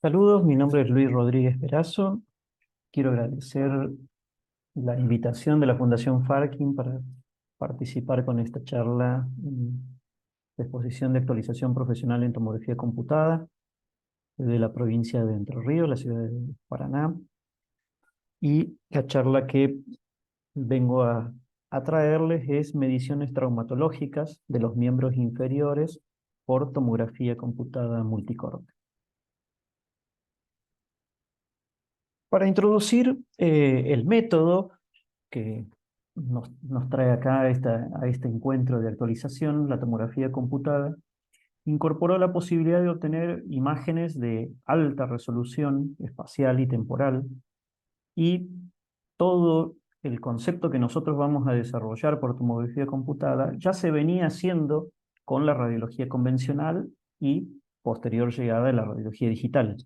Saludos, mi nombre es Luis Rodríguez Perazo. Quiero agradecer la invitación de la Fundación Farkin para participar con esta charla de exposición de actualización profesional en tomografía computada de la provincia de Entre Ríos, la ciudad de Paraná. Y la charla que vengo a traerles es mediciones traumatológicas de los miembros inferiores por tomografía computada multicorte. Para introducir el método que nos trae acá a este encuentro de actualización, la tomografía computada, incorporó la posibilidad de obtener imágenes de alta resolución espacial y temporal, y todo el concepto que nosotros vamos a desarrollar por tomografía computada ya se venía haciendo con la radiología convencional y posterior llegada de la radiología digital.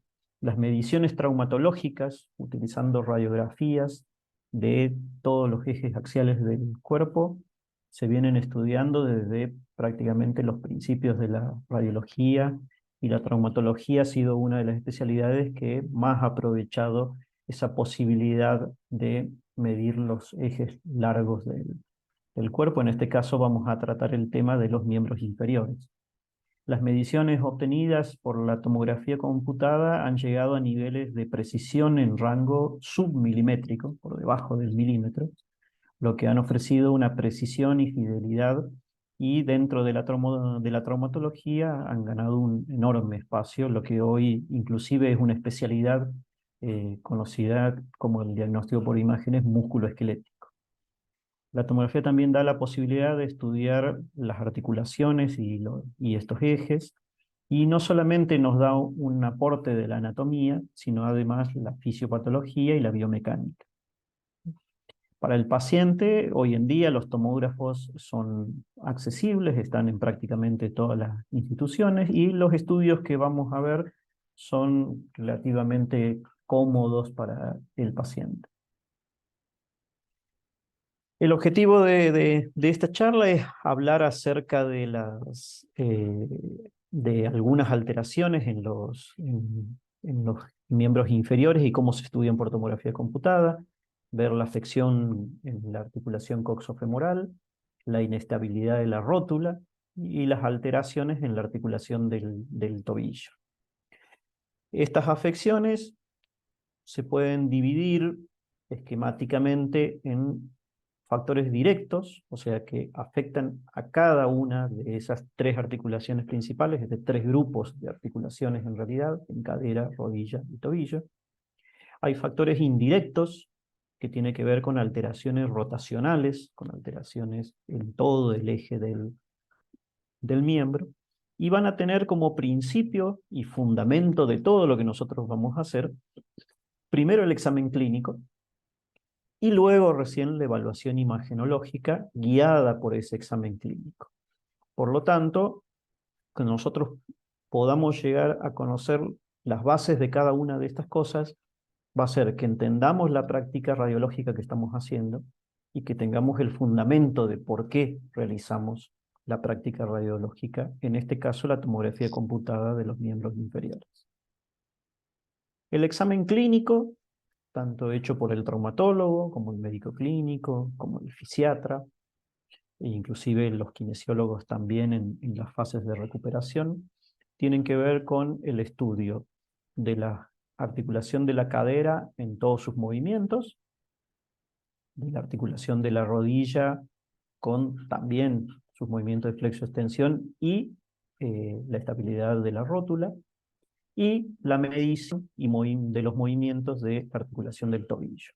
Las mediciones traumatológicas, utilizando radiografías de todos los ejes axiales del cuerpo, se vienen estudiando desde prácticamente los principios de la radiología, y la traumatología ha sido una de las especialidades que más ha aprovechado esa posibilidad de medir los ejes largos del cuerpo. En este caso vamos a tratar el tema de los miembros inferiores. Las mediciones obtenidas por la tomografía computada han llegado a niveles de precisión en rango submilimétrico, por debajo del milímetro, lo que han ofrecido una precisión y fidelidad, y dentro de la traumatología han ganado un enorme espacio, lo que hoy inclusive es una especialidad conocida como el diagnóstico por imágenes musculoesquelético. La tomografía también da la posibilidad de estudiar las articulaciones y estos ejes, y no solamente nos da un aporte de la anatomía, sino además la fisiopatología y la biomecánica. Para el paciente, hoy en día los tomógrafos son accesibles, están en prácticamente todas las instituciones, y los estudios que vamos a ver son relativamente cómodos para el paciente. El objetivo de esta charla es hablar acerca de algunas alteraciones en los miembros inferiores y cómo se estudian por tomografía computada, ver la afección en la articulación coxofemoral, la inestabilidad de la rótula y las alteraciones en la articulación del tobillo. Estas afecciones se pueden dividir esquemáticamente en factores directos, o sea que afectan a cada una de esas tres articulaciones principales, es de tres grupos de articulaciones en realidad, en cadera, rodilla y tobillo. Hay factores indirectos que tienen que ver con alteraciones rotacionales, con alteraciones en todo el eje del miembro, y van a tener como principio y fundamento de todo lo que nosotros vamos a hacer, primero el examen clínico, y luego recién la evaluación imagenológica guiada por ese examen clínico. Por lo tanto, que nosotros podamos llegar a conocer las bases de cada una de estas cosas va a ser que entendamos la práctica radiológica que estamos haciendo y que tengamos el fundamento de por qué realizamos la práctica radiológica, en este caso la tomografía computada de los miembros inferiores. El examen clínico, tanto hecho por el traumatólogo, como el médico clínico, como el fisiatra, e inclusive los kinesiólogos también en las fases de recuperación, tienen que ver con el estudio de la articulación de la cadera en todos sus movimientos, de la articulación de la rodilla con también sus movimientos de flexo-extensión y la estabilidad de la rótula, y la medición de los movimientos de articulación del tobillo.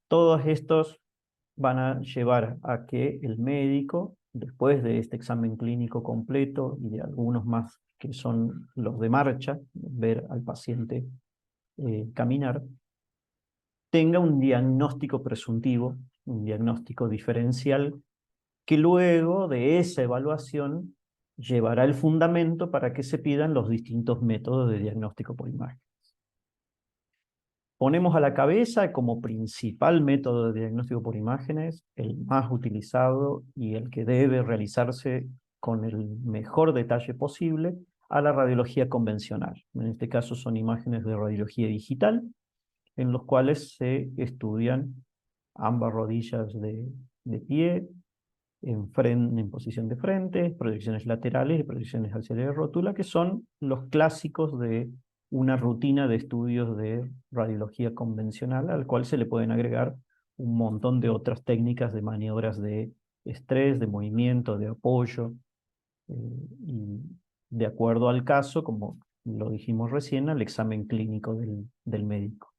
Todos estos van a llevar a que el médico, después de este examen clínico completo y de algunos más que son los de marcha, ver al paciente caminar, tenga un diagnóstico presuntivo, un diagnóstico diferencial, que luego de esa evaluación llevará el fundamento para que se pidan los distintos métodos de diagnóstico por imagen. Ponemos a la cabeza como principal método de diagnóstico por imágenes, el más utilizado y el que debe realizarse con el mejor detalle posible, a la radiología convencional. En este caso son imágenes de radiología digital, en los cuales se estudian ambas rodillas de pie, en posición de frente, proyecciones laterales y proyecciones hacia la rótula, que son los clásicos de una rutina de estudios de radiología convencional, al cual se le pueden agregar un montón de otras técnicas de maniobras de estrés, de movimiento, de apoyo, y de acuerdo al caso, como lo dijimos recién, al examen clínico del médico.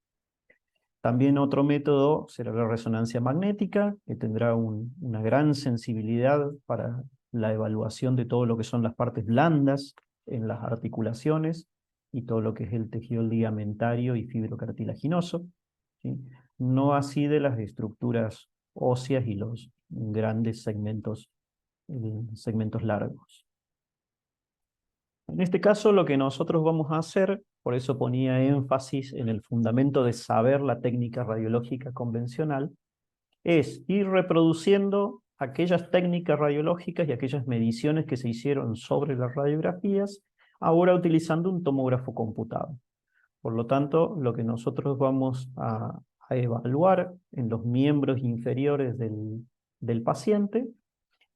También otro método será la resonancia magnética, que tendrá una gran sensibilidad para la evaluación de todo lo que son las partes blandas en las articulaciones y todo lo que es el tejido ligamentario y fibrocartilaginoso, ¿sí? No así de las estructuras óseas y los grandes segmentos largos. En este caso, lo que nosotros vamos a hacer, por eso ponía énfasis en el fundamento de saber la técnica radiológica convencional, es ir reproduciendo aquellas técnicas radiológicas y aquellas mediciones que se hicieron sobre las radiografías, ahora utilizando un tomógrafo computado. Por lo tanto, lo que nosotros vamos a evaluar en los miembros inferiores del paciente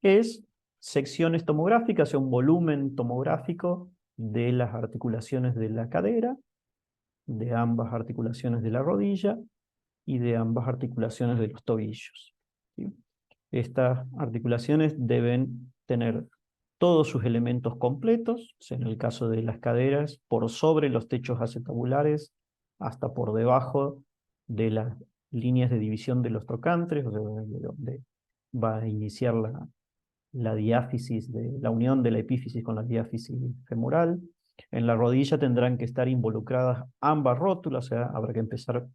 es secciones tomográficas, o sea, un volumen tomográfico de las articulaciones de la cadera, de ambas articulaciones de la rodilla y de ambas articulaciones de los tobillos, ¿sí? Estas articulaciones deben tener todos sus elementos completos, o sea, en el caso de las caderas, por sobre los techos acetabulares, hasta por debajo de las líneas de división de los trocánteres, o sea, de donde va a iniciar la diáfisis, la unión de la epífisis con la diáfisis femoral. En la rodilla tendrán que estar involucradas ambas rótulas, o sea, habrá que empezar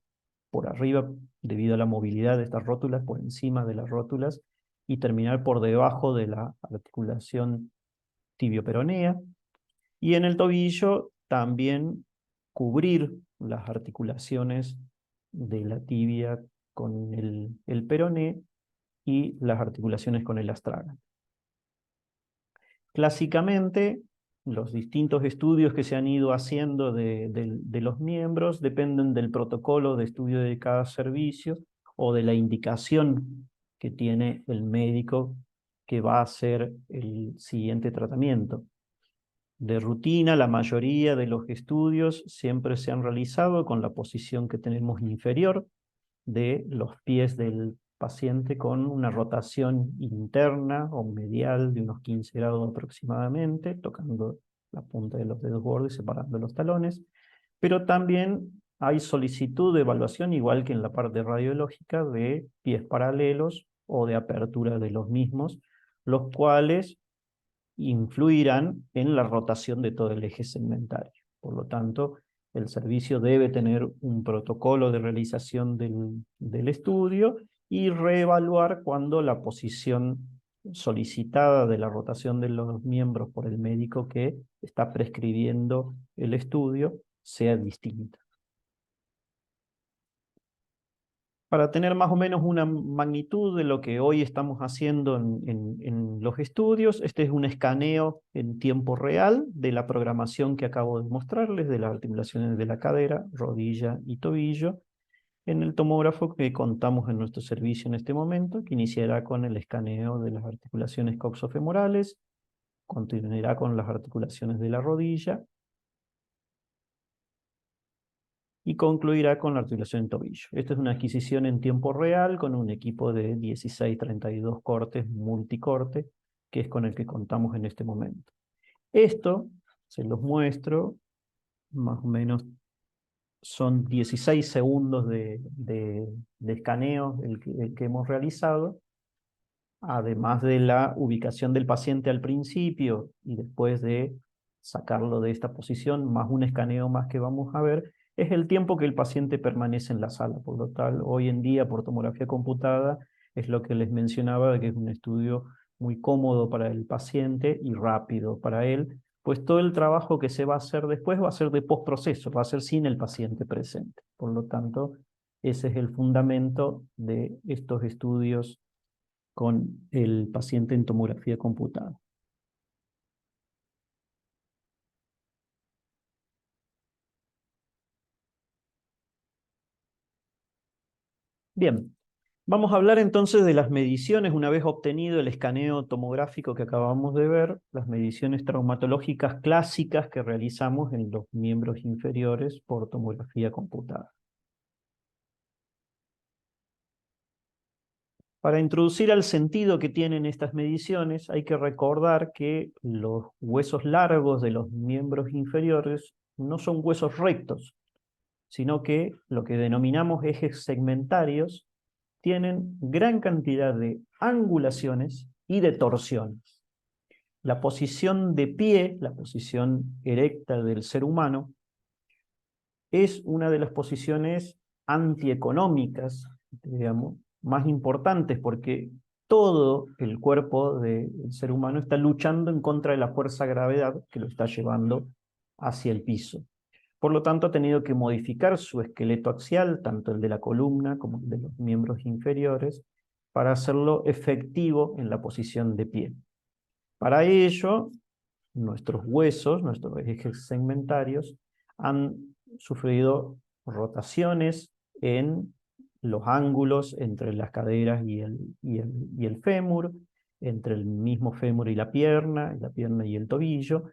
por arriba debido a la movilidad de estas rótulas, por encima de las rótulas, y terminar por debajo de la articulación tibioperonea. Y en el tobillo también cubrir las articulaciones de la tibia con el peroné y las articulaciones con el astragal. Clásicamente, los distintos estudios que se han ido haciendo de los miembros dependen del protocolo de estudio de cada servicio o de la indicación que tiene el médico que va a hacer el siguiente tratamiento. De rutina, la mayoría de los estudios siempre se han realizado con la posición que tenemos inferior de los pies del paciente con una rotación interna o medial de unos 15 grados aproximadamente, tocando la punta de los dedos gordos y separando los talones. Pero también hay solicitud de evaluación, igual que en la parte radiológica, de pies paralelos o de apertura de los mismos, los cuales influirán en la rotación de todo el eje segmentario. Por lo tanto, el servicio debe tener un protocolo de realización del estudio y reevaluar cuando la posición solicitada de la rotación de los miembros por el médico que está prescribiendo el estudio sea distinta. Para tener más o menos una magnitud de lo que hoy estamos haciendo en los estudios, este es un escaneo en tiempo real de la programación que acabo de mostrarles, de las articulaciones de la cadera, rodilla y tobillo, en el tomógrafo que contamos en nuestro servicio en este momento, que iniciará con el escaneo de las articulaciones coxofemorales, continuará con las articulaciones de la rodilla, y concluirá con la articulación en tobillo. Esta es una adquisición en tiempo real con un equipo de 1632 cortes multicorte, que es con el que contamos en este momento. Esto se los muestro, más o menos son 16 segundos de escaneo el que hemos realizado, además de la ubicación del paciente al principio y después de sacarlo de esta posición, más un escaneo más que vamos a ver, es el tiempo que el paciente permanece en la sala. Por lo tal, hoy en día, por tomografía computada, es lo que les mencionaba, de que es un estudio muy cómodo para el paciente y rápido para él, pues todo el trabajo que se va a hacer después va a ser de postproceso, va a ser sin el paciente presente. Por lo tanto, ese es el fundamento de estos estudios con el paciente en tomografía computada. Bien, vamos a hablar entonces de las mediciones, una vez obtenido el escaneo tomográfico que acabamos de ver, las mediciones traumatológicas clásicas que realizamos en los miembros inferiores por tomografía computada. Para introducir al sentido que tienen estas mediciones, hay que recordar que los huesos largos de los miembros inferiores no son huesos rectos, sino que lo que denominamos ejes segmentarios tienen gran cantidad de angulaciones y de torsiones. La posición de pie, la posición erecta del ser humano, es una de las posiciones antieconómicas, digamos, más importantes, porque todo el cuerpo del ser humano está luchando en contra de la fuerza de gravedad que lo está llevando hacia el piso. Por lo tanto, ha tenido que modificar su esqueleto axial, tanto el de la columna como el de los miembros inferiores, para hacerlo efectivo en la posición de pie. Para ello, nuestros huesos, nuestros ejes segmentarios, han sufrido rotaciones en los ángulos entre las caderas y el fémur, entre el mismo fémur y la pierna y el tobillo.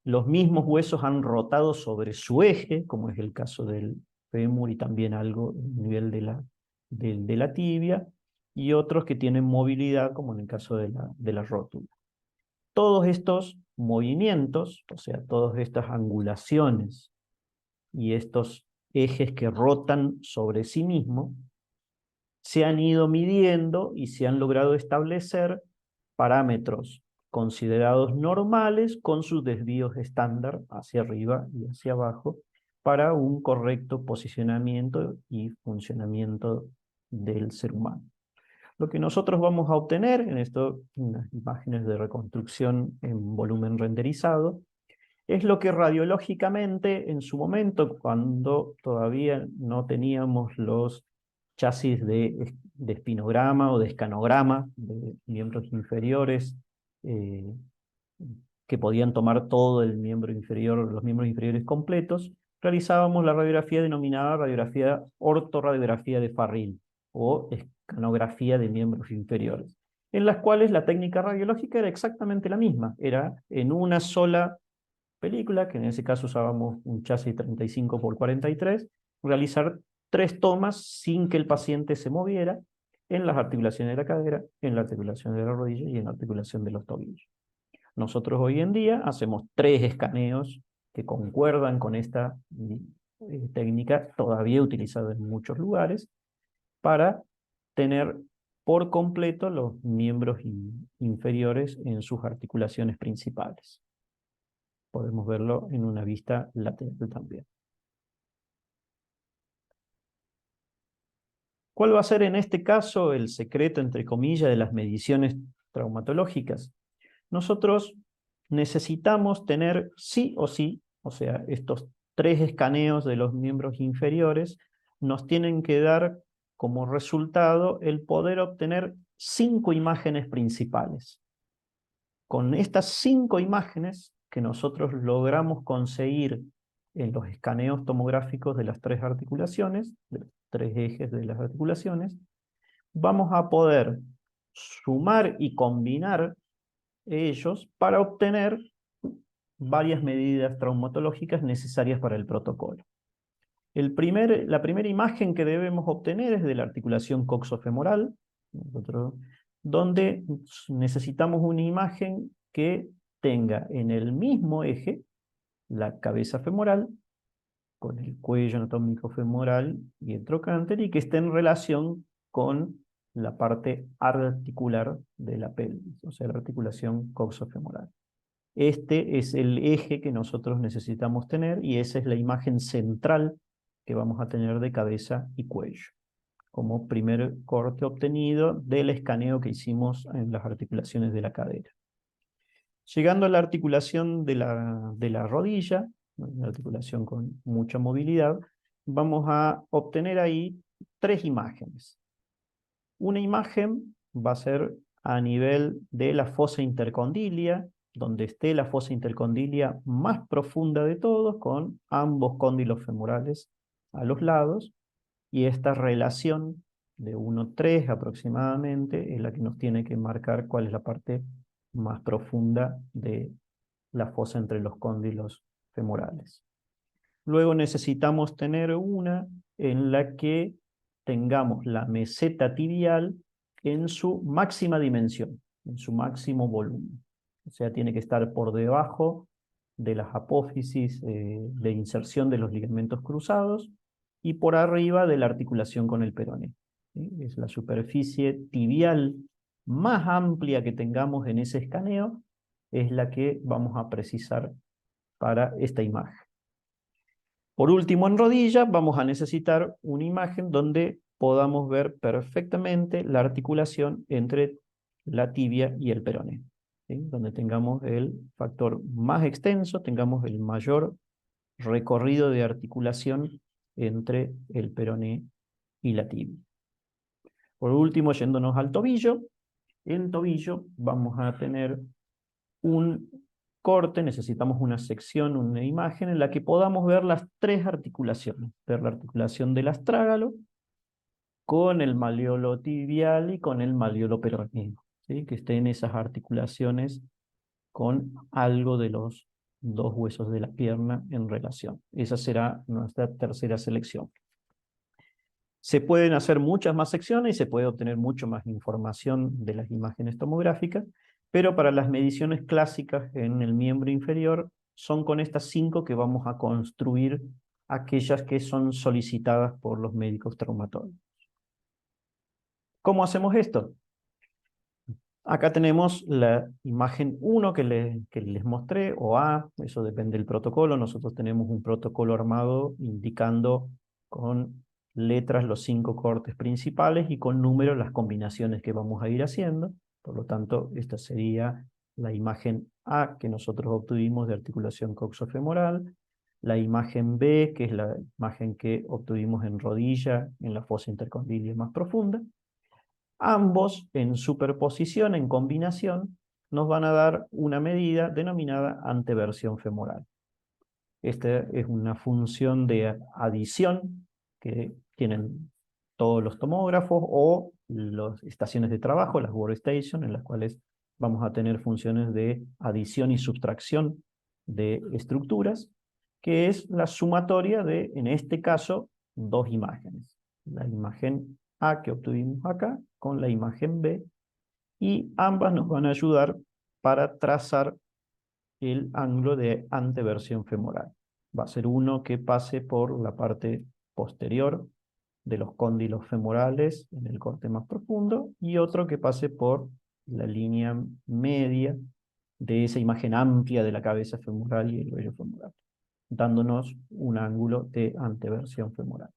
Los mismos huesos han rotado sobre su eje, como es el caso del fémur y también algo a nivel de la tibia, y otros que tienen movilidad, como en el caso de la rótula. Todos estos movimientos, o sea, todas estas angulaciones y estos ejes que rotan sobre sí mismos, se han ido midiendo y se han logrado establecer parámetros considerados normales con sus desvíos estándar hacia arriba y hacia abajo para un correcto posicionamiento y funcionamiento del ser humano. Lo que nosotros vamos a obtener en esto, unas imágenes de reconstrucción en volumen renderizado, es lo que radiológicamente en su momento, cuando todavía no teníamos los chasis de espinograma o de escanograma de miembros inferiores, eh, que podían tomar todo el miembro inferior, los miembros inferiores completos, realizábamos la radiografía denominada radiografía ortorradiografía de Farril o escanografía de miembros inferiores, en las cuales la técnica radiológica era exactamente la misma, era en una sola película, que en ese caso usábamos un chasis 35 por 43, realizar 3 tomas sin que el paciente se moviera en las articulaciones de la cadera, en la articulación de la rodilla y en la articulación de los tobillos. Nosotros hoy en día hacemos 3 escaneos que concuerdan con esta técnica todavía utilizada en muchos lugares para tener por completo los miembros inferiores en sus articulaciones principales. Podemos verlo en una vista lateral también. ¿Cuál va a ser en este caso el secreto, entre comillas, de las mediciones traumatológicas? Nosotros necesitamos tener sí o sí, o sea, estos 3 escaneos de los miembros inferiores nos tienen que dar como resultado el poder obtener 5 imágenes principales. Con estas 5 imágenes que nosotros logramos conseguir en los escaneos tomográficos de las 3 articulaciones, de los 3 ejes de las articulaciones, vamos a poder sumar y combinar ellos para obtener varias medidas traumatológicas necesarias para el protocolo. La primera imagen que debemos obtener es de la articulación coxofemoral, donde necesitamos una imagen que tenga en el mismo eje la cabeza femoral, con el cuello anatómico femoral y el trocánter, y que esté en relación con la parte articular de la pelvis, o sea, la articulación coxofemoral. Este es el eje que nosotros necesitamos tener y esa es la imagen central que vamos a tener de cabeza y cuello, como primer corte obtenido del escaneo que hicimos en las articulaciones de la cadera. Llegando a la articulación de la rodilla, una articulación con mucha movilidad, vamos a obtener ahí 3 imágenes. Una imagen va a ser a nivel de la fosa intercondilia, donde esté la fosa intercondilia más profunda de todos, con ambos cóndilos femorales a los lados, y esta relación de 1,3 aproximadamente, es la que nos tiene que marcar cuál es la parte más profunda de la fosa entre los cóndilos femorales. Luego necesitamos tener una en la que tengamos la meseta tibial en su máxima dimensión, en su máximo volumen. O sea, tiene que estar por debajo de las apófisis de inserción de los ligamentos cruzados y por arriba de la articulación con el peroné. ¿Sí? Es la superficie tibial más amplia que tengamos en ese escaneo, es la que vamos a precisar para esta imagen. Por último, en rodilla vamos a necesitar una imagen donde podamos ver perfectamente la articulación entre la tibia y el peroné, ¿sí? Donde tengamos el factor más extenso, tengamos el mayor recorrido de articulación entre el peroné y la tibia. Por último, yéndonos al tobillo, en tobillo vamos a tener un corte, necesitamos una sección, una imagen en la que podamos ver las tres articulaciones, ver la articulación del astrágalo con el malleolo tibial y con el malleolo peroneo, ¿sí? Que estén esas articulaciones con algo de los dos huesos de la pierna en relación. Esa será nuestra tercera selección. Se pueden hacer muchas más secciones y se puede obtener mucho más información de las imágenes tomográficas, pero para las mediciones clásicas en el miembro inferior son con estas 5 que vamos a construir aquellas que son solicitadas por los médicos traumatólogos. ¿Cómo hacemos esto? Acá tenemos la imagen 1 que les mostré, o A, eso depende del protocolo. Nosotros tenemos un protocolo armado indicando con letras los 5 cortes principales y con números las combinaciones que vamos a ir haciendo. Por lo tanto, esta sería la imagen A que nosotros obtuvimos de articulación coxofemoral, la imagen B, que es la imagen que obtuvimos en rodilla, en la fosa intercondilia más profunda. Ambos, en superposición, en combinación, nos van a dar una medida denominada anteversión femoral. Esta es una función de adición que tienen todos los tomógrafos o las estaciones de trabajo, las workstations, en las cuales vamos a tener funciones de adición y sustracción de estructuras, que es la sumatoria de, en este caso, dos imágenes. La imagen A que obtuvimos acá con la imagen B, y ambas nos van a ayudar para trazar el ángulo de anteversión femoral. Va a ser uno que pase por la parte posterior de los cóndilos femorales en el corte más profundo y otro que pase por la línea media de esa imagen amplia de la cabeza femoral y el cuello femoral, dándonos un ángulo de anteversión femoral.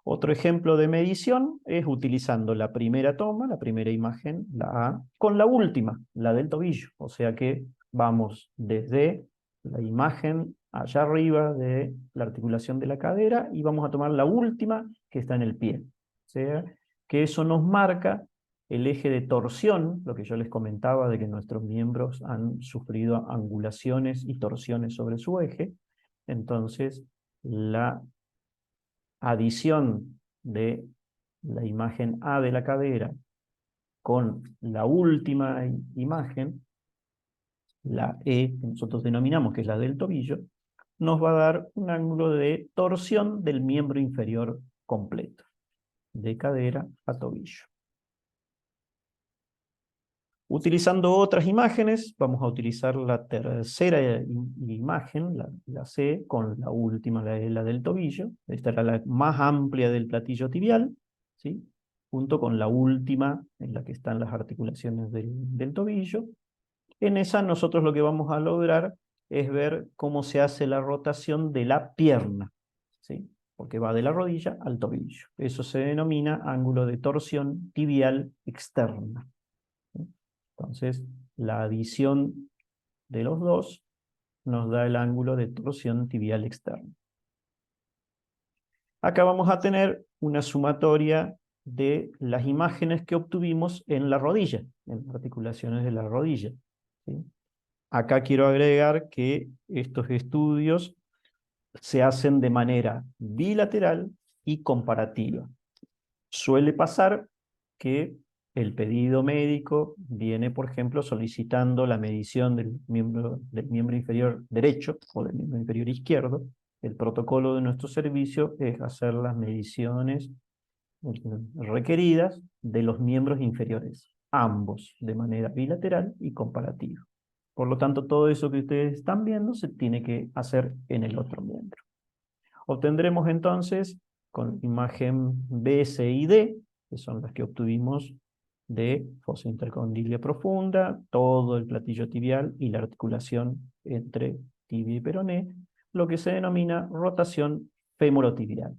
Otro ejemplo de medición es utilizando la primera toma, la primera imagen, la A, con la última, la del tobillo. O sea que vamos desde la imagen allá arriba de la articulación de la cadera y vamos a tomar la última que está en el pie. O sea que eso nos marca el eje de torsión, lo que yo les comentaba de que nuestros miembros han sufrido angulaciones y torsiones sobre su eje. Entonces, la adición de la imagen A de la cadera con la última imagen, la E, que nosotros denominamos que es la del tobillo, nos va a dar un ángulo de torsión del miembro inferior completo, de cadera a tobillo. Utilizando otras imágenes, vamos a utilizar la tercera imagen, la C, con la última, la del tobillo. Esta era la más amplia del platillo tibial, ¿sí? Junto con la última, en la que están las articulaciones del tobillo. En esa nosotros lo que vamos a lograr es ver cómo se hace la rotación de la pierna, ¿sí? Porque va de la rodilla al tobillo. Eso se denomina ángulo de torsión tibial externa. Entonces, la adición de los dos nos da el ángulo de torsión tibial externa. Acá vamos a tener una sumatoria de las imágenes que obtuvimos en la rodilla, en las articulaciones de la rodilla, ¿sí? Acá quiero agregar que estos estudios se hacen de manera bilateral y comparativa. Suele pasar que el pedido médico viene, por ejemplo, solicitando la medición del miembro inferior derecho o del miembro inferior izquierdo. El protocolo de nuestro servicio es hacer las mediciones requeridas de los miembros inferiores, ambos, de manera bilateral y comparativa. Por lo tanto, todo eso que ustedes están viendo se tiene que hacer en el otro miembro. Obtendremos entonces, con imagen B, C y D, que son las que obtuvimos de fosa intercondilia profunda, todo el platillo tibial y la articulación entre tibia y peroné, lo que se denomina rotación femorotibial,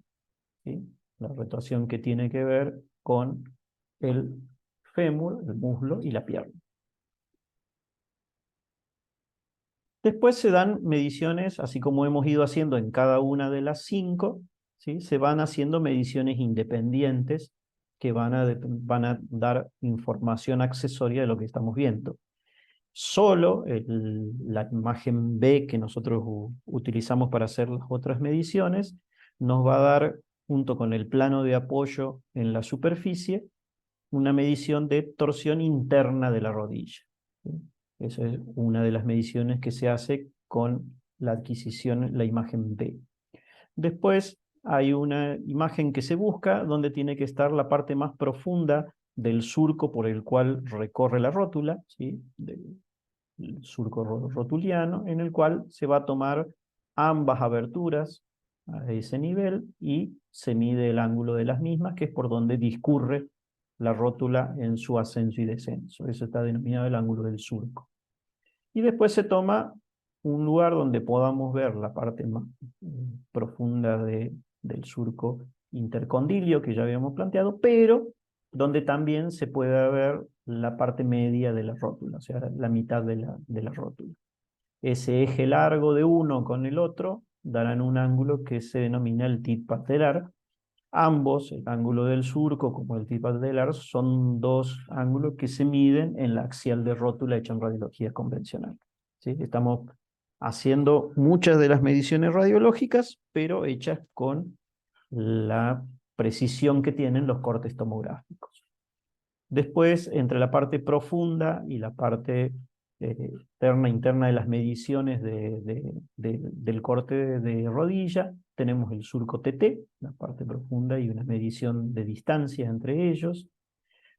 ¿sí? La rotación que tiene que ver con el fémur, el muslo y la pierna. Después se dan mediciones, así como hemos ido haciendo en cada una de las 5, ¿sí? Se van haciendo mediciones independientes que van a dar información accesoria de lo que estamos viendo. Solo la imagen B que nosotros utilizamos para hacer las otras mediciones nos va a dar, junto con el plano de apoyo en la superficie, una medición de torsión interna de la rodilla, ¿sí? Esa es una de las mediciones que se hace con la adquisición, la imagen B. Después hay una imagen que se busca donde tiene que estar la parte más profunda del surco por el cual recorre la rótula, ¿sí? El surco rotuliano, en el cual se va a tomar ambas aberturas a ese nivel y se mide el ángulo de las mismas, que es por donde discurre la rótula en su ascenso y descenso. Eso está denominado el ángulo del surco. Y después se toma un lugar donde podamos ver la parte más profunda del surco intercondilio que ya habíamos planteado, pero donde también se puede ver la parte media de la rótula, o sea, la mitad de la rótula. Ese eje largo de uno con el otro darán un ángulo que se denomina el tip patelar. Ambos, el ángulo del surco como el tip patelar, son dos ángulos que se miden en la axial de rótula hecha en radiología convencional, ¿sí? Estamos haciendo muchas de las mediciones radiológicas, pero hechas con la precisión que tienen los cortes tomográficos. Después, entre la parte profunda y la parte interna de las mediciones del corte de rodilla, tenemos el surco TT, la parte profunda y una medición de distancia entre ellos.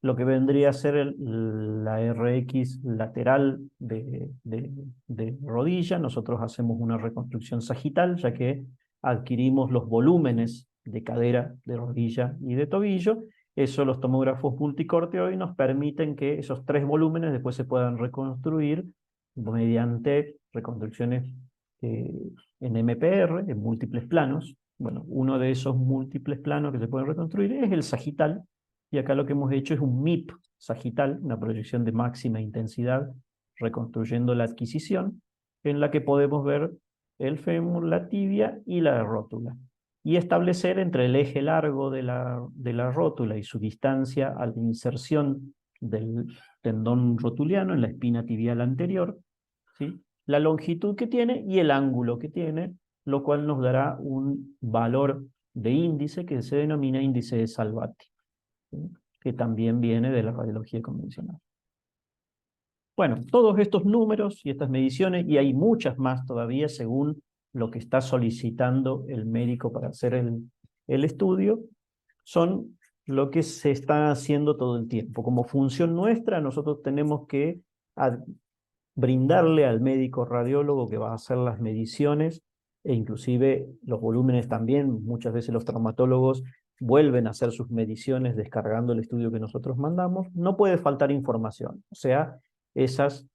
Lo que vendría a ser la RX lateral de rodilla, nosotros hacemos una reconstrucción sagital, ya que adquirimos los volúmenes de cadera, de rodilla y de tobillo. Eso los tomógrafos multicorte hoy nos permiten que esos 3 volúmenes después se puedan reconstruir mediante reconstrucciones en MPR, en múltiples planos. Bueno, uno de esos múltiples planos que se pueden reconstruir es el sagital, y acá lo que hemos hecho es un MIP sagital, una proyección de máxima intensidad, reconstruyendo la adquisición, en la que podemos ver el fémur, la tibia y la rótula, y establecer entre el eje largo de la rótula y su distancia a la inserción del tendón rotuliano en la espina tibial anterior, ¿sí?, la longitud que tiene y el ángulo que tiene, lo cual nos dará un valor de índice que se denomina índice de Salvati, ¿sí?, que también viene de la radiología convencional. Bueno, todos estos números y estas mediciones, y hay muchas más todavía según lo que está solicitando el médico para hacer el estudio, son lo que se está haciendo todo el tiempo. Como función nuestra, nosotros tenemos que brindarle al médico radiólogo que va a hacer las mediciones, e inclusive los volúmenes también. Muchas veces los traumatólogos vuelven a hacer sus mediciones descargando el estudio que nosotros mandamos. No puede faltar información, o sea, esas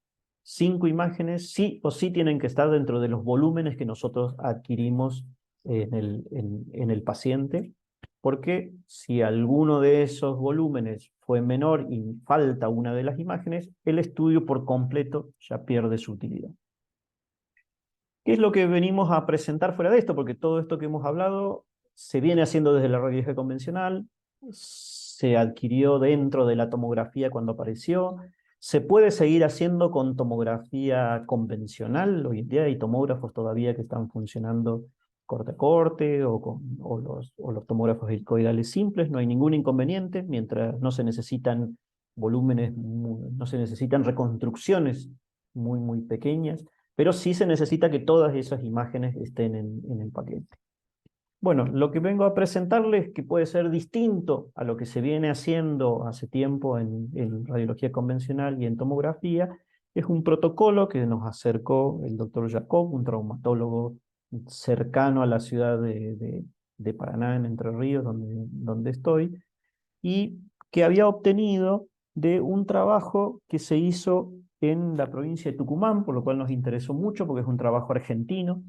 5 imágenes sí o sí tienen que estar dentro de los volúmenes que nosotros adquirimos en el paciente, porque si alguno de esos volúmenes fue menor y falta una de las imágenes, el estudio por completo ya pierde su utilidad. ¿Qué es lo que venimos a presentar fuera de esto? Porque todo esto que hemos hablado se viene haciendo desde la radiología convencional, se adquirió dentro de la tomografía cuando apareció, se puede seguir haciendo con tomografía convencional. Hoy en día hay tomógrafos todavía que están funcionando corte a corte o los tomógrafos helicoidales simples, no hay ningún inconveniente, mientras no se necesitan volúmenes, no se necesitan reconstrucciones muy pequeñas, pero sí se necesita que todas esas imágenes estén en el paquete. Bueno, lo que vengo a presentarles, que puede ser distinto a lo que se viene haciendo hace tiempo en radiología convencional y en tomografía, es un protocolo que nos acercó el doctor Jacob, un traumatólogo cercano a la ciudad de Paraná, en Entre Ríos, donde estoy, y que había obtenido de un trabajo que se hizo en la provincia de Tucumán, por lo cual nos interesó mucho, porque es un trabajo argentino.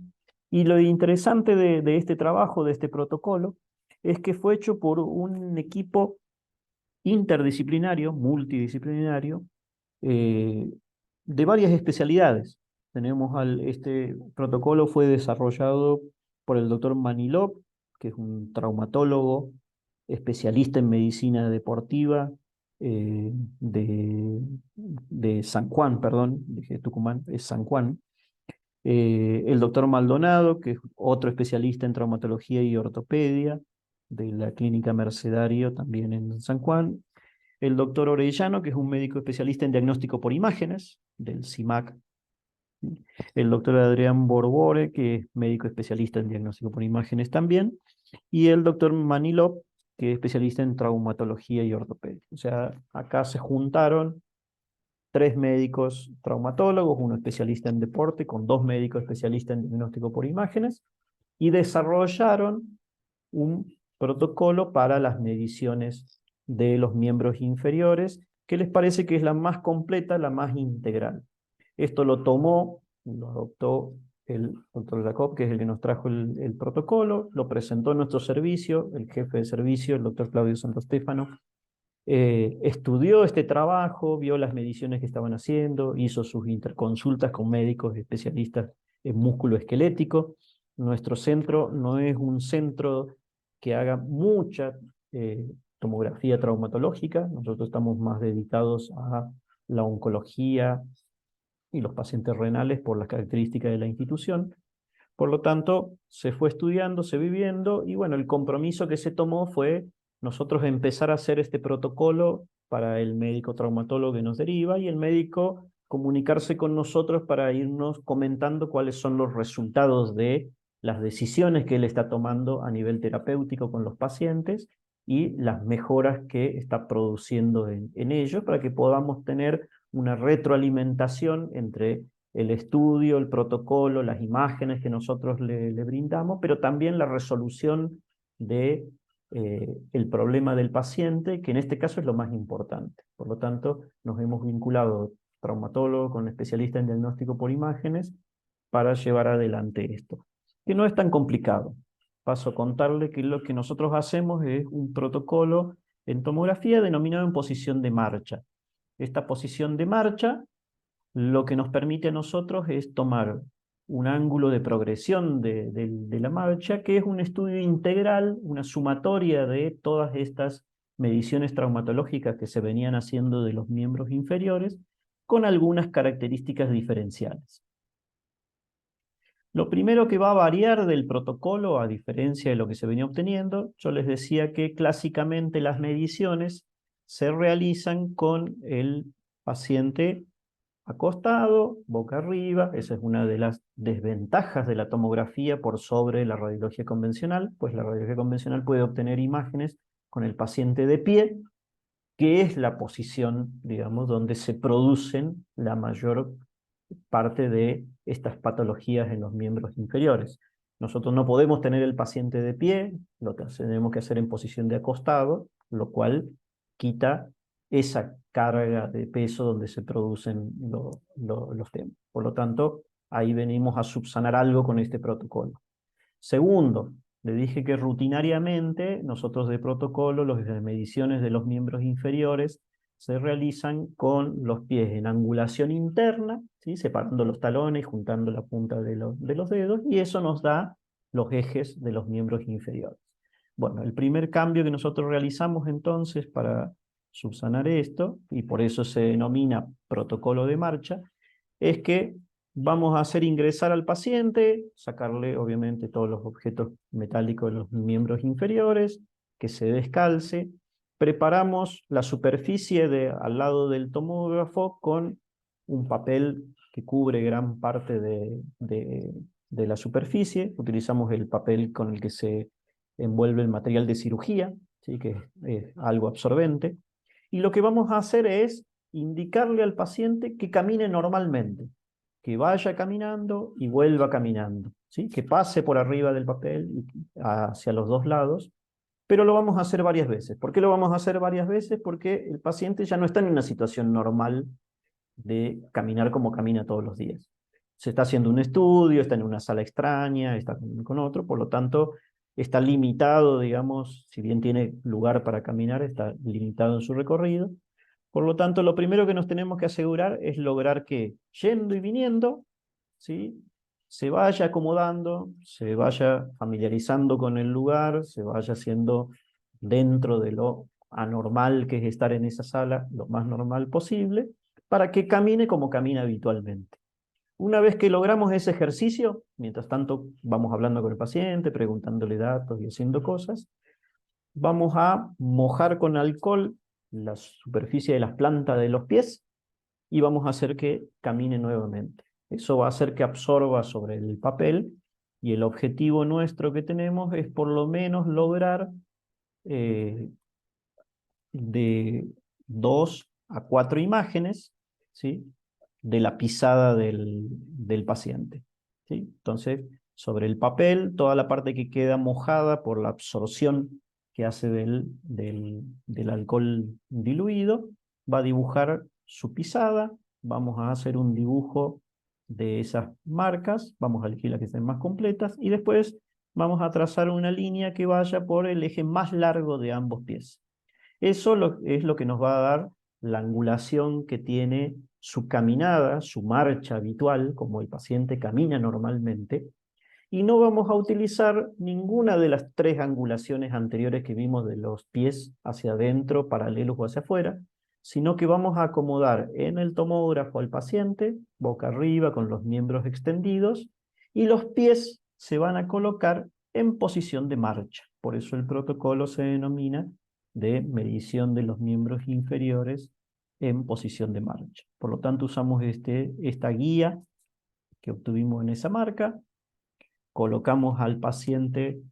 Y lo interesante de este trabajo, de este protocolo, es que fue hecho por un equipo interdisciplinario, multidisciplinario, eh, de varias especialidades. Este protocolo fue desarrollado por el doctor Manilov, que es un traumatólogo, especialista en medicina deportiva eh, de, de San Juan, perdón, dije Tucumán, es San Juan. El doctor Maldonado, que es otro especialista en traumatología y ortopedia de la Clínica Mercedario, también en San Juan. El doctor Orellano, que es un médico especialista en diagnóstico por imágenes, del CIMAC. El doctor Adrián Borbore, que es médico especialista en diagnóstico por imágenes también. Y el doctor Manilov, que es especialista en traumatología y ortopedia. O sea, acá se juntaron 3 médicos traumatólogos, uno especialista en deporte, con 2 médicos especialistas en diagnóstico por imágenes, y desarrollaron un protocolo para las mediciones de los miembros inferiores, que les parece que es la más completa, la más integral. Esto lo adoptó el doctor Jacob, que es el que nos trajo el protocolo, lo presentó en nuestro servicio, el jefe de servicio, el doctor Claudio Santostéfano, estudió este trabajo, vio las mediciones que estaban haciendo, hizo sus interconsultas con médicos especialistas en músculo esquelético. Nuestro centro no es un centro que haga mucha tomografía traumatológica, nosotros estamos más dedicados a la oncología y los pacientes renales por las características de la institución. Por lo tanto, se fue estudiando, se viviendo, y bueno, el compromiso que se tomó fue nosotros empezar a hacer este protocolo para el médico traumatólogo que nos deriva, y el médico comunicarse con nosotros para irnos comentando cuáles son los resultados de las decisiones que él está tomando a nivel terapéutico con los pacientes y las mejoras que está produciendo en ellos, para que podamos tener una retroalimentación entre el estudio, el protocolo, las imágenes que nosotros le brindamos, pero también la resolución de el problema del paciente, que en este caso es lo más importante. Por lo tanto, nos hemos vinculado traumatólogo con especialista en diagnóstico por imágenes para llevar adelante esto, que no es tan complicado. Paso a contarle que lo que nosotros hacemos es un protocolo en tomografía denominado en posición de marcha. Esta posición de marcha lo que nos permite a nosotros es tomar un ángulo de progresión de la marcha, que es un estudio integral, una sumatoria de todas estas mediciones traumatológicas que se venían haciendo de los miembros inferiores, con algunas características diferenciales. Lo primero que va a variar del protocolo, a diferencia de lo que se venía obteniendo, yo les decía que clásicamente las mediciones se realizan con el paciente acostado, boca arriba. Esa es una de las desventajas de la tomografía por sobre la radiología convencional, pues la radiología convencional puede obtener imágenes con el paciente de pie, que es la posición, digamos, donde se producen la mayor parte de estas patologías en los miembros inferiores. Nosotros no podemos tener el paciente de pie, lo tenemos que hacer en posición de acostado, lo cual quita esa carga de peso donde se producen los temas. Por lo tanto, ahí venimos a subsanar algo con este protocolo. Segundo, le dije que rutinariamente nosotros de protocolo, las mediciones de los miembros inferiores se realizan con los pies en angulación interna, ¿sí? Separando los talones, juntando la punta de los dedos, y eso nos da los ejes de los miembros inferiores. Bueno, el primer cambio que nosotros realizamos entonces para subsanar esto, y por eso se denomina protocolo de marcha, es que Vamos a hacer ingresar al paciente, sacarle obviamente todos los objetos metálicos de los miembros inferiores, que se descalce. Preparamos la superficie al lado del tomógrafo con un papel que cubre gran parte de la superficie. Utilizamos el papel con el que se envuelve el material de cirugía, ¿sí? Que es algo absorbente. Y lo que vamos a hacer es indicarle al paciente que camine normalmente, que vaya caminando y vuelva caminando, ¿sí? Que pase por arriba del papel hacia los dos lados, pero lo vamos a hacer varias veces. ¿Por qué lo vamos a hacer varias veces? Porque el paciente ya no está en una situación normal de caminar como camina todos los días. Se está haciendo un estudio, está en una sala extraña, está con otro, por lo tanto está limitado, digamos, si bien tiene lugar para caminar, está limitado en su recorrido. Por lo tanto, lo primero que nos tenemos que asegurar es lograr que, yendo y viniendo, ¿sí?, se vaya acomodando, se vaya familiarizando con el lugar, se vaya haciendo dentro de lo anormal que es estar en esa sala, lo más normal posible, para que camine como camina habitualmente. Una vez que logramos ese ejercicio, mientras tanto vamos hablando con el paciente, preguntándole datos y haciendo cosas, vamos a mojar con alcohol la superficie de las plantas de los pies y vamos a hacer que camine nuevamente. Eso va a hacer que absorba sobre el papel y el objetivo nuestro que tenemos es por lo menos lograr eh, de 2 a 4 imágenes, ¿sí?, de la pisada del paciente, ¿sí? Entonces, sobre el papel, toda la parte que queda mojada por la absorción que hace del alcohol diluido, va a dibujar su pisada. Vamos a hacer un dibujo de esas marcas, vamos a elegir las que estén más completas, y después vamos a trazar una línea que vaya por el eje más largo de ambos pies. Eso es lo que nos va a dar la angulación que tiene su caminada, su marcha habitual, como el paciente camina normalmente, y no vamos a utilizar ninguna de las 3 angulaciones anteriores que vimos de los pies hacia adentro, paralelos o hacia afuera, sino que vamos a acomodar en el tomógrafo al paciente, boca arriba, con los miembros extendidos, y los pies se van a colocar en posición de marcha. Por eso el protocolo se denomina de medición de los miembros inferiores en posición de marcha. Por lo tanto, usamos esta guía que obtuvimos en esa marca, colocamos al paciente,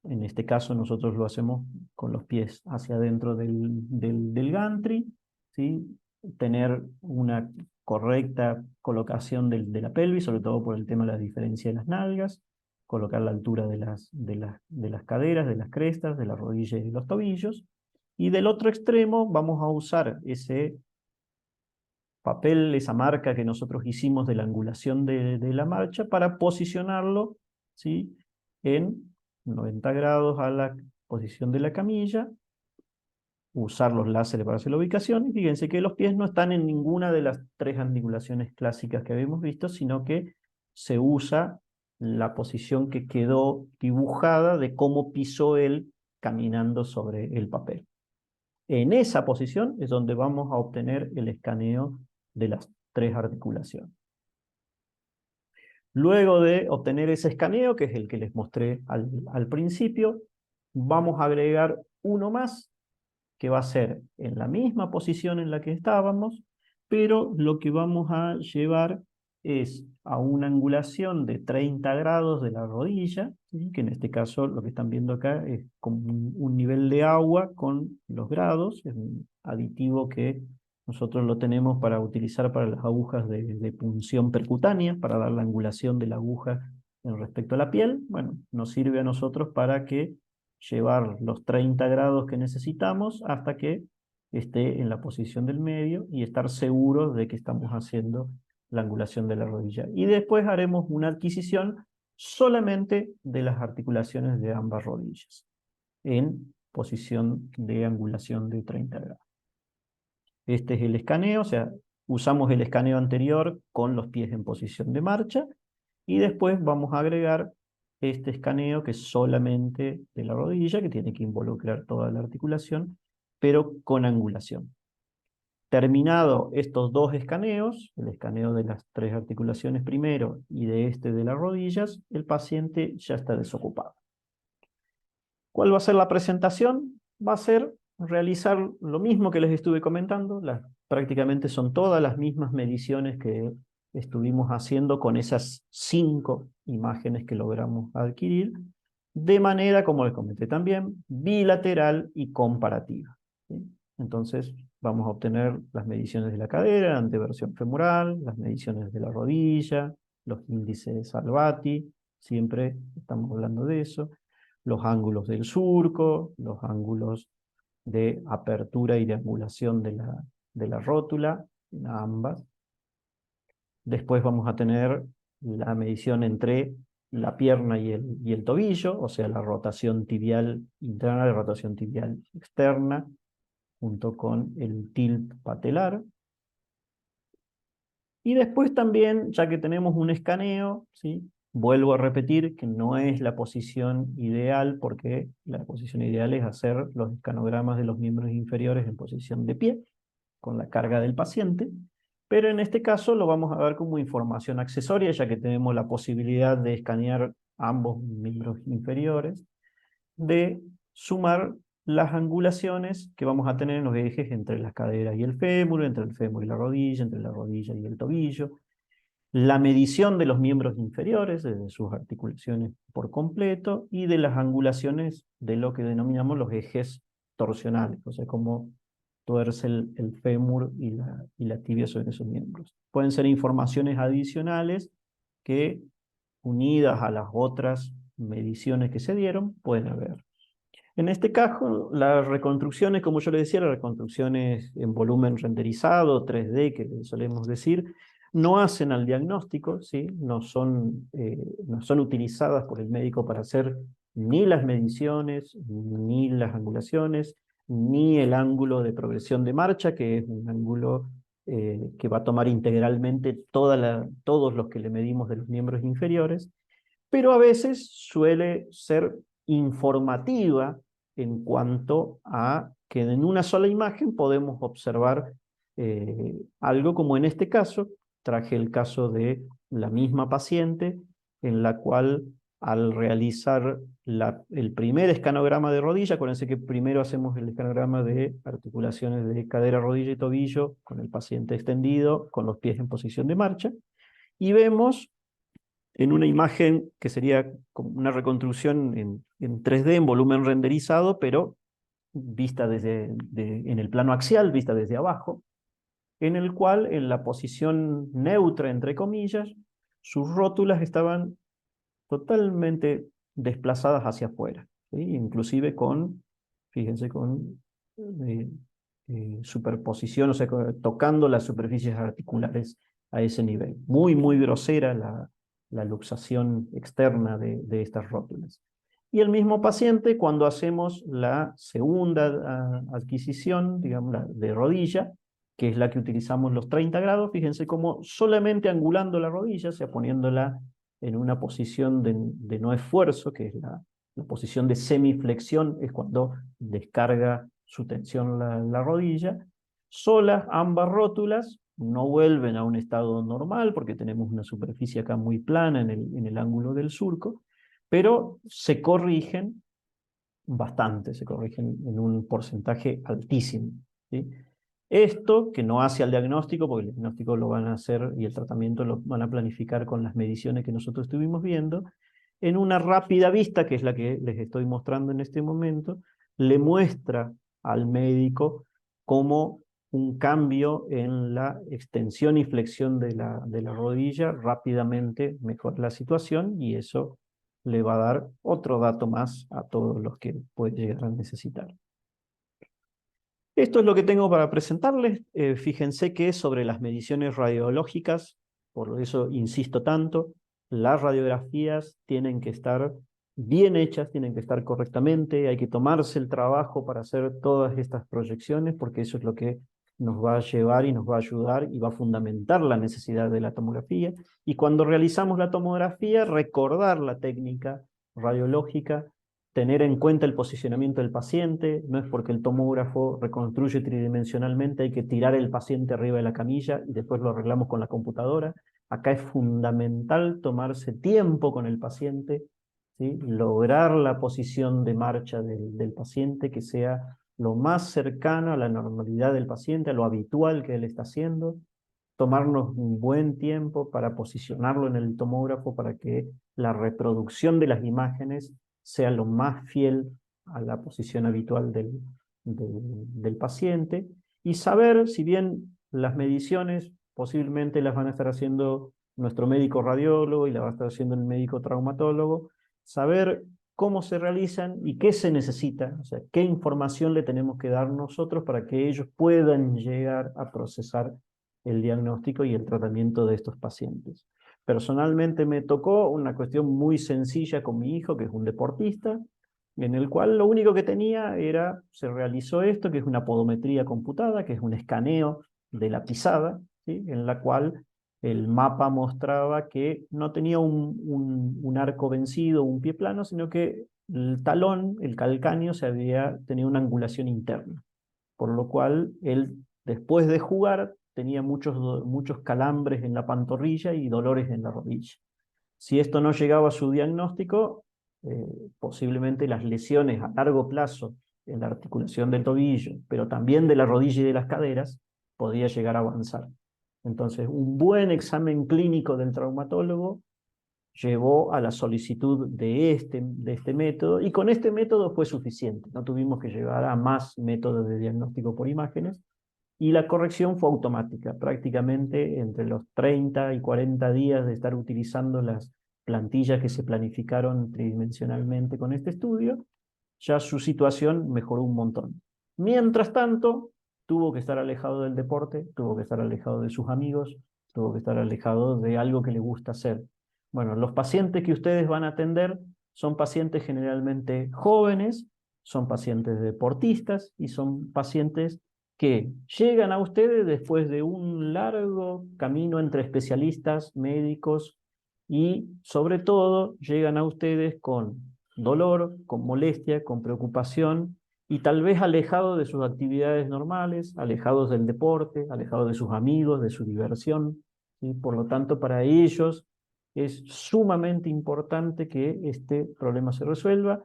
en este caso nosotros lo hacemos con los pies hacia adentro del gantry, ¿sí? Tener una correcta colocación de la pelvis, sobre todo por el tema de la diferencia de las nalgas, colocar la altura de las caderas, de las crestas, de las rodillas y los tobillos, y del otro extremo vamos a usar ese papel, esa marca que nosotros hicimos de la angulación de la marcha para posicionarlo, ¿sí?, en 90 grados a la posición de la camilla, usar los láseres para hacer la ubicación, y fíjense que los pies no están en ninguna de las 3 angulaciones clásicas que habíamos visto, sino que se usa la posición que quedó dibujada de cómo pisó él caminando sobre el papel. En esa posición es donde vamos a obtener el escaneo de las 3 articulaciones. Luego de obtener ese escaneo, que es el que les mostré al principio, vamos a agregar uno más, que va a ser en la misma posición en la que estábamos, pero lo que vamos a llevar es a una angulación de 30 grados de la rodilla, ¿sí?, que en este caso lo que están viendo acá es como un nivel de agua con los grados, es un aditivo que nosotros lo tenemos para utilizar para las agujas de punción percutánea, para dar la angulación de la aguja en respecto a la piel. Bueno, nos sirve a nosotros para que llevar los 30 grados que necesitamos hasta que esté en la posición del medio y estar seguros de que estamos haciendo la angulación de la rodilla. Y después haremos una adquisición solamente de las articulaciones de ambas rodillas en posición de angulación de 30 grados. Este es el escaneo, o sea, usamos el escaneo anterior con los pies en posición de marcha y después vamos a agregar este escaneo que es solamente de la rodilla, que tiene que involucrar toda la articulación, pero con angulación. Terminado estos dos escaneos, el escaneo de las 3 articulaciones primero y de de las rodillas, el paciente ya está desocupado. ¿Cuál va a ser la presentación? Va a ser realizar lo mismo que les estuve comentando, prácticamente son todas las mismas mediciones que estuvimos haciendo con esas 5 imágenes que logramos adquirir, de manera, como les comenté también, bilateral y comparativa, ¿sí? Entonces vamos a obtener las mediciones de la cadera, anteversión femoral, las mediciones de la rodilla, los índices Salvati, siempre estamos hablando de eso, los ángulos del surco, los ángulos de apertura y de angulación de la rótula, ambas. Después vamos a tener la medición entre la pierna y el tobillo, o sea, la rotación tibial interna y la rotación tibial externa, junto con el tilt patelar. Y después también, ya que tenemos un escaneo, ¿sí? Vuelvo a repetir que no es la posición ideal, porque la posición ideal es hacer los escanogramas de los miembros inferiores en posición de pie, con la carga del paciente, pero en este caso lo vamos a ver como información accesoria, ya que tenemos la posibilidad de escanear ambos miembros inferiores, de sumar las angulaciones que vamos a tener en los ejes entre la cadera y el fémur, entre el fémur y la rodilla, entre la rodilla y el tobillo, la medición de los miembros inferiores, de sus articulaciones por completo, y de las angulaciones de lo que denominamos los ejes torsionales, o sea, cómo tuerce el fémur y la tibia sobre esos miembros. Pueden ser informaciones adicionales que, unidas a las otras mediciones que se dieron, pueden haber. En este caso, las reconstrucciones, como yo le decía, las reconstrucciones en volumen renderizado, 3D, que solemos decir, no hacen al diagnóstico, ¿sí? No son utilizadas por el médico para hacer ni las mediciones, ni las angulaciones, ni el ángulo de progresión de marcha, que es un ángulo que va a tomar integralmente todos los que le medimos de los miembros inferiores, pero a veces suele ser informativa en cuanto a que en una sola imagen podemos observar algo, como en este caso. Traje el caso de la misma paciente, en la cual al realizar el primer escanograma de rodilla, acuérdense que primero hacemos el escanograma de articulaciones de cadera, rodilla y tobillo, con el paciente extendido, con los pies en posición de marcha, y vemos en una imagen que sería como una reconstrucción en 3D, en volumen renderizado, pero vista en el plano axial, vista desde abajo, en el cual en la posición neutra, entre comillas, sus rótulas estaban totalmente desplazadas hacia afuera, ¿sí? Inclusive fíjense, con eh, superposición, o sea, tocando las superficies articulares a ese nivel. Muy, muy grosera la luxación externa de estas rótulas. Y el mismo paciente, cuando hacemos la segunda adquisición, digamos, de rodilla, que es la que utilizamos los 30 grados, fíjense cómo solamente angulando la rodilla, o sea, poniéndola en una posición de no esfuerzo, que es la posición de semiflexión, es cuando descarga su tensión la rodilla, solas ambas rótulas no vuelven a un estado normal, porque tenemos una superficie acá muy plana en el ángulo del surco, pero se corrigen bastante, se corrigen en un porcentaje altísimo, ¿sí? Esto que no hace al diagnóstico, porque el diagnóstico lo van a hacer y el tratamiento lo van a planificar con las mediciones que nosotros estuvimos viendo, en una rápida vista, que es la que les estoy mostrando en este momento, le muestra al médico cómo un cambio en la extensión y flexión de la rodilla rápidamente mejora la situación, y eso le va a dar otro dato más a todos los que puede llegar a necesitar. Esto es lo que tengo para presentarles. Fíjense que sobre las mediciones radiológicas, por eso insisto tanto, las radiografías tienen que estar bien hechas, tienen que estar correctamente, hay que tomarse el trabajo para hacer todas estas proyecciones, porque eso es lo que nos va a llevar y nos va a ayudar y va a fundamentar la necesidad de la tomografía. Y cuando realizamos la tomografía, recordar la técnica radiológica tener en cuenta el posicionamiento del paciente. No es porque el tomógrafo reconstruye tridimensionalmente, hay que tirar el paciente arriba de la camilla y después lo arreglamos con la computadora. Acá es fundamental tomarse tiempo con el paciente, ¿sí? Lograr la posición de marcha del paciente que sea lo más cercano a la normalidad del paciente, a lo habitual que él está haciendo, tomarnos un buen tiempo para posicionarlo en el tomógrafo para que la reproducción de las imágenes sea lo más fiel a la posición habitual del paciente, y saber, si bien las mediciones posiblemente las van a estar haciendo nuestro médico radiólogo y las va a estar haciendo el médico traumatólogo, saber cómo se realizan y qué se necesita, o sea, qué información le tenemos que dar nosotros para que ellos puedan llegar a procesar el diagnóstico y el tratamiento de estos pacientes. Personalmente me tocó una cuestión muy sencilla con mi hijo, que es un deportista, en el cual lo único que tenía era, se realizó esto, que es una podometría computada, que es un escaneo de la pisada, ¿sí? En la cual el mapa mostraba que no tenía un arco vencido, un pie plano, sino que el talón, el calcáneo, tenía una angulación interna, por lo cual él, después de jugar, tenía muchos calambres en la pantorrilla y dolores en la rodilla. Si esto no llegaba a su diagnóstico, posiblemente las lesiones a largo plazo en la articulación del tobillo, pero también de la rodilla y de las caderas, podía llegar a avanzar. Entonces, un buen examen clínico del traumatólogo llevó a la solicitud de este método, y con este método fue suficiente. No tuvimos que llevar a más métodos de diagnóstico por imágenes, y la corrección fue automática. Prácticamente entre los 30 y 40 días de estar utilizando las plantillas que se planificaron tridimensionalmente con este estudio, ya su situación mejoró un montón. Mientras tanto, tuvo que estar alejado del deporte, tuvo que estar alejado de sus amigos, tuvo que estar alejado de algo que le gusta hacer. Bueno, los pacientes que ustedes van a atender son pacientes generalmente jóvenes, son pacientes deportistas y son pacientes que llegan a ustedes después de un largo camino entre especialistas, médicos, y sobre todo llegan a ustedes con dolor, con molestia, con preocupación, y tal vez alejados de sus actividades normales, alejados del deporte, alejados de sus amigos, de su diversión, ¿sí? Por lo tanto, para ellos es sumamente importante que este problema se resuelva,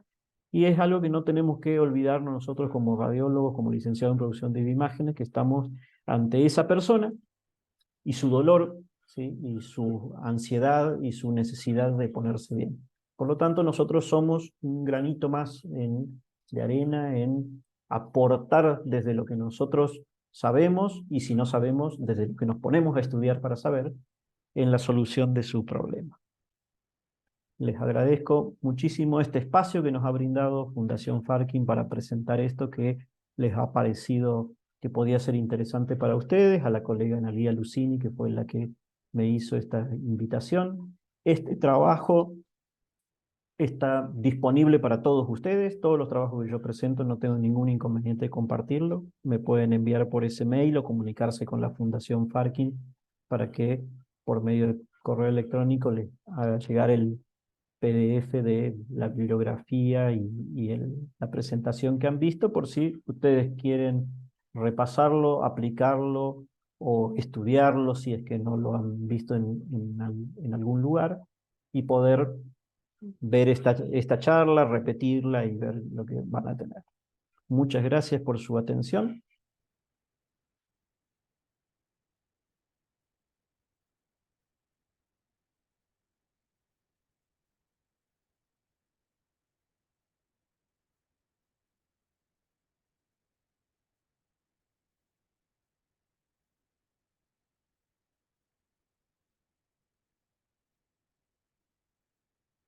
y es algo que no tenemos que olvidarnos nosotros como radiólogos, como licenciados en producción de imágenes, que estamos ante esa persona y su dolor, ¿sí? Y su ansiedad y su necesidad de ponerse bien. Por lo tanto, nosotros somos un granito más de arena en aportar desde lo que nosotros sabemos, y si no sabemos, desde lo que nos ponemos a estudiar para saber, en la solución de su problema. Les agradezco muchísimo este espacio que nos ha brindado Fundación Farkin para presentar esto que les ha parecido que podía ser interesante para ustedes, a la colega Analía Lucini, que fue la que me hizo esta invitación. Este trabajo está disponible para todos ustedes, todos los trabajos que yo presento, no tengo ningún inconveniente de compartirlo. Me pueden enviar por ese mail o comunicarse con la Fundación Farkin para que por medio de correo electrónico les haga llegar el PDF de la bibliografía la presentación que han visto, por si ustedes quieren repasarlo, aplicarlo o estudiarlo si es que no lo han visto en algún lugar, y poder ver esta charla, repetirla y ver lo que van a tener. Muchas gracias por su atención.